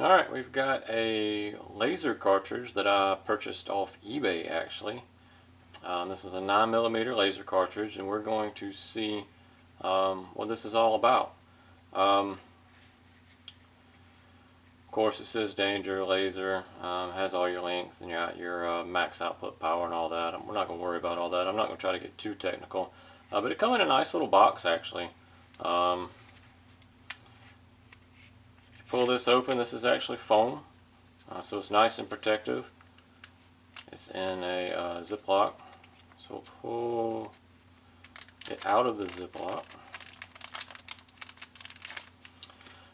Alright, we've got a laser cartridge that I purchased off eBay actually. This is a 9mm laser cartridge, and we're going to see what this is all about. Of course, it says danger, laser, has all your length and your max output power and all that. We're not going to worry about all that. I'm not going to try to get too technical. But it comes in a nice little box actually. Pull this open. This is actually foam, so it's nice and protective. It's in a Ziploc, so we'll pull it out of the Ziploc.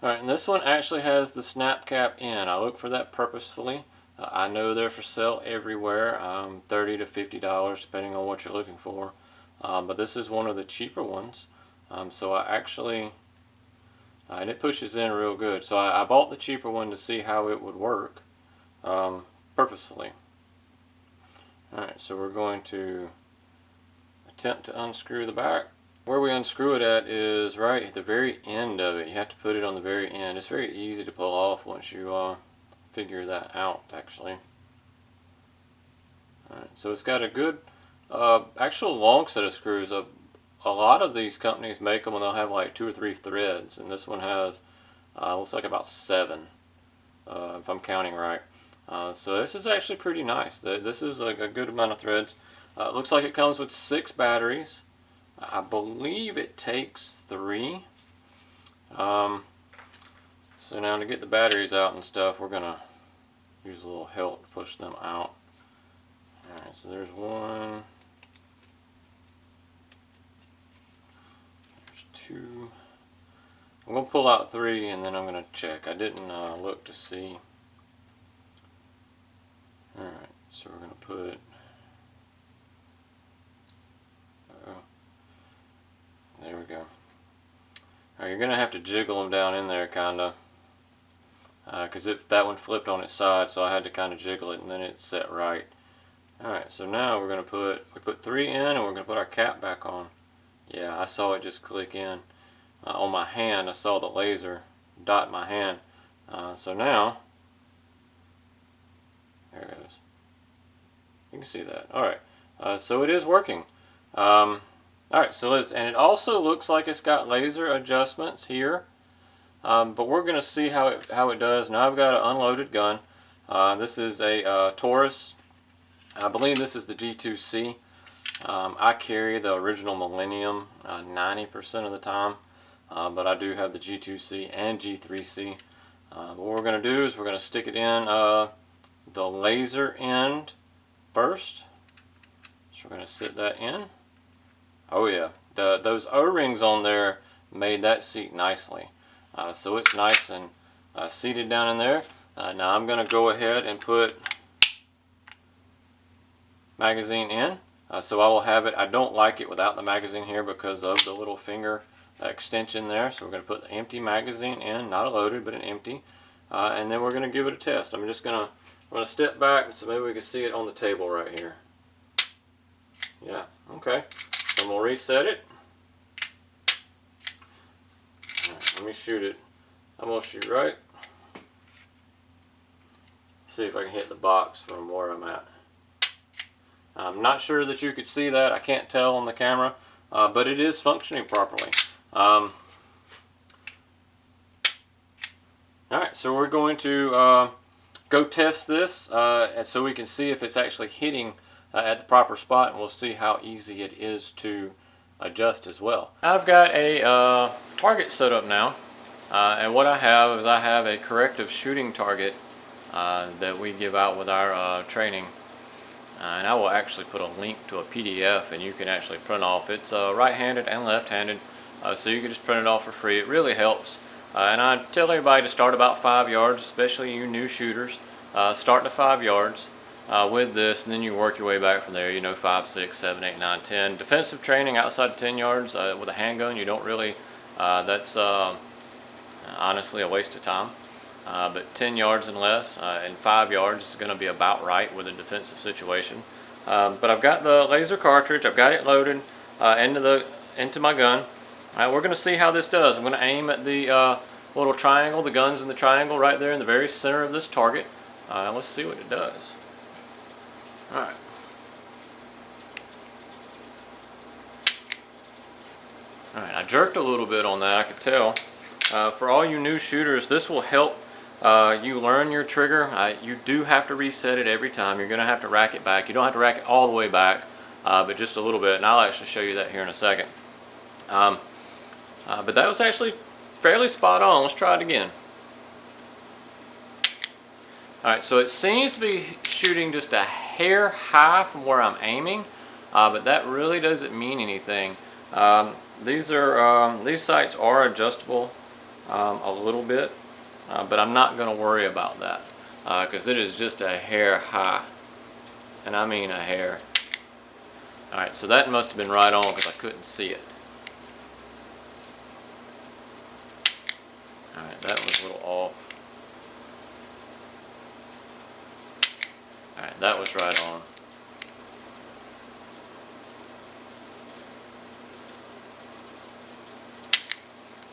Alright, and this one actually has the snap cap in. I look for that purposefully. I know they're for sale everywhere, $30 to $50 depending on what you're looking for. But this is one of the cheaper ones. So I actually, and it pushes in real good. So I bought the cheaper one to see how it would work purposefully. Alright, so we're going to attempt to unscrew the back. Where we unscrew it at is right at the very end of it. You have to put it on the very end. It's very easy to pull off once you figure that out actually. Alright, so it's got a good actual long set of screws. A lot of these companies make them and they'll have like 2 or 3 threads, and this one has looks like about 7 if I'm counting right. So this is actually pretty nice. This is a good amount of threads. It looks like it comes with 6 batteries. I believe it takes 3. So now to get the batteries out and stuff, we're gonna use a little help to push them out. Alright, so there's 1. There's 2. I'm going to pull out 3 and then I'm going to check. I didn't look to see. Alright, so we're going to put... there we go. Alright, you're going to have to jiggle them down in there kinda. Because if that one flipped on its side, so I had to kind of jiggle it and then it's set right. Alright, so now we're going to put 3 in and we're going to put our cap back on. Yeah, I saw it just click in. On my hand, I saw the laser dot my hand. So now, there it is. You can see that. Alright, so it is working. Alright, so and it also looks like it's got laser adjustments here. But we're going to see how it does. Now I've got an unloaded gun. This is a Taurus. I believe this is the G2C. I carry the original Millennium 90% of the time. But I do have the G2C and G3C. What we're going to do is we're going to stick it in the laser end first. So we're going to sit that in. Oh yeah, those O-rings on there made that seat nicely. So it's nice and seated down in there. Now I'm going to go ahead and put magazine in. So I will have it, I don't like it without the magazine here because of the little finger extension there. So we're going to put the empty magazine in, not a loaded but an empty, and then we're going to give it a test. I'm going to step back so maybe we can see it on the table right here. Yeah, okay. So I'm going to reset it. Alright, let me shoot it. I'm going to shoot right. See if I can hit the box from where I'm at. I'm not sure that you could see that. I can't tell on the camera, but it is functioning properly. Alright, so we're going to go test this so we can see if it's actually hitting at the proper spot, and we'll see how easy it is to adjust as well. I've got a target set up now, and what I have is I have a corrective shooting target that we give out with our training. And I will actually put a link to a PDF and you can actually print off. It's right-handed and left-handed, so you can just print it off for free. It really helps. And I tell everybody to start about 5 yards, especially you new shooters. Start to 5 yards with this, and then you work your way back from there. You know, 5, 6, 7, 8, 9, 10. Defensive training outside of 10 yards with a handgun, you don't really, that's honestly a waste of time. But 10 yards and less, and 5 yards is going to be about right with a defensive situation. But I've got the laser cartridge, I've got it loaded into my gun. We're going to see how this does. I'm going to aim at the little triangle. The gun's in the triangle right there in the very center of this target. Let's see what it does. Alright. Alright, I jerked a little bit on that, I could tell. For all you new shooters, this will help you learn your trigger. You do have to reset it every time. You're going to have to rack it back. You don't have to rack it all the way back, but just a little bit, and I'll actually show you that here in a second. But that was actually fairly spot on. Let's try it again. Alright, so it seems to be shooting just a hair high from where I'm aiming, but that really doesn't mean anything. These sights are adjustable a little bit, but I'm not going to worry about that because it is just a hair high, and I mean a hair. Alright, so that must have been right on because I couldn't see it. Alright, that was a little off. Alright, that was right on.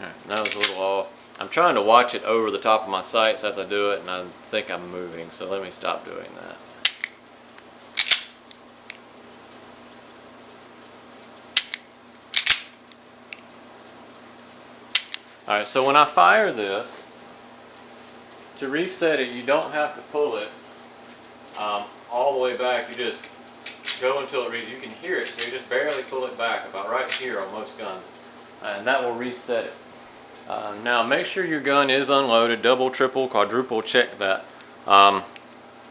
Alright, that was a little off. I'm trying to watch it over the top of my sights as I do it, and I think I'm moving, so let me stop doing that. Alright, so when I fire this, to reset it, you don't have to pull it all the way back. You just go until it reads. You can hear it, so you just barely pull it back, about right here on most guns, and that will reset it. Now make sure your gun is unloaded. Double, triple, quadruple check that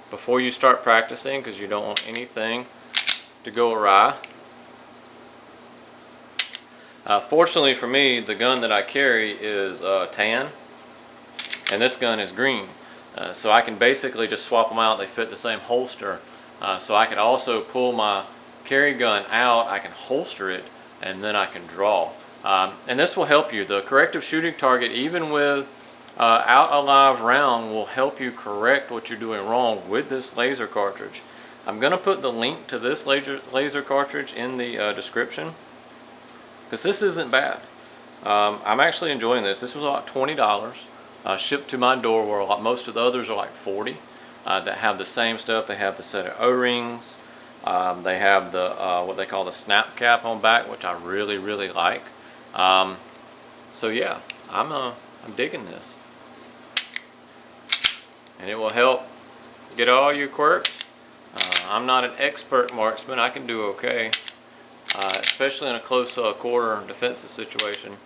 before you start practicing, because you don't want anything to go awry. Fortunately for me, the gun that I carry is tan, and this gun is green. So I can basically just swap them out. They fit the same holster. So I can also pull my carry gun out, I can holster it, and then I can draw. And this will help you. The corrective shooting target, even with out a live round, will help you correct what you're doing wrong with this laser cartridge. I'm going to put the link to this laser cartridge in the description, because this isn't bad. I'm actually enjoying this. This was about $20 shipped to my door, where most of the others are like $40 that have the same stuff. They have the set of O-rings. They have the what they call the snap cap on back, which I really like. So yeah, I'm digging this, and it will help get all your quirks. I'm not an expert marksman. I can do okay, especially in a close quarter defensive situation.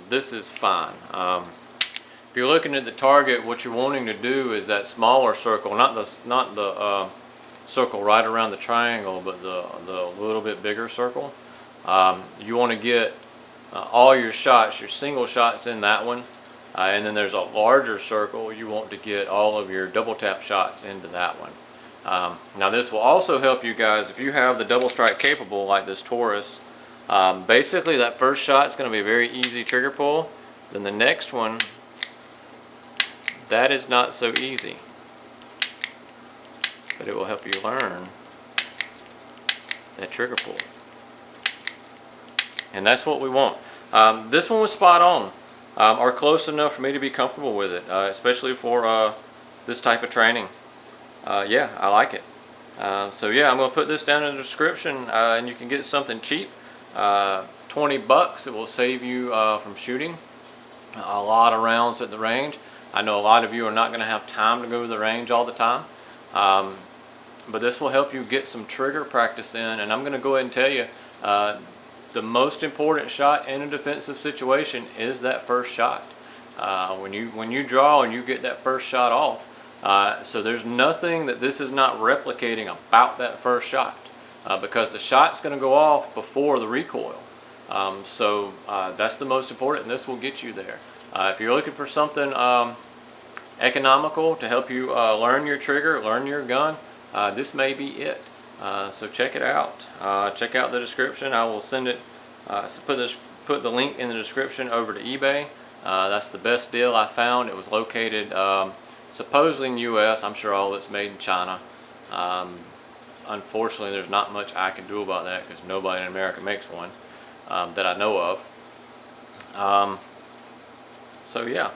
This is fine. If you're looking at the target, what you're wanting to do is that smaller circle, not the circle right around the triangle, but the little bit bigger circle. You want to get all your shots, your single shots in that one, and then there's a larger circle. You want to get all of your double tap shots into that one. Now this will also help you guys if you have the double strike capable like this Taurus. Basically that first shot is going to be a very easy trigger pull. Then the next one, that is not so easy, but it will help you learn that trigger pull, and that's what we want. This one was spot on, or close enough for me to be comfortable with it, especially for this type of training. Yeah, I like it. So yeah, I'm going to put this down in the description, and you can get something cheap. 20 bucks. It will save you from shooting a lot of rounds at the range. I know a lot of you are not going to have time to go to the range all the time, but this will help you get some trigger practice in. And I'm going to go ahead and tell you, the most important shot in a defensive situation is that first shot. When you draw and you get that first shot off, so there's nothing that this is not replicating about that first shot, because the shot's going to go off before the recoil. So that's the most important, and this will get you there. If you're looking for something economical to help you learn your trigger, learn your gun, this may be it. So check it out. Check out the description. I will send it, put the link in the description over to eBay. That's the best deal I found. It was located supposedly in the US. I'm sure all of it's made in China. Unfortunately, there's not much I can do about that because nobody in America makes one that I know of. So yeah,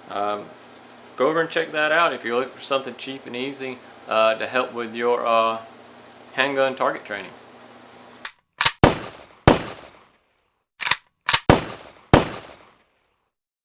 go over and check that out if you're looking for something cheap and easy to help with your handgun target training.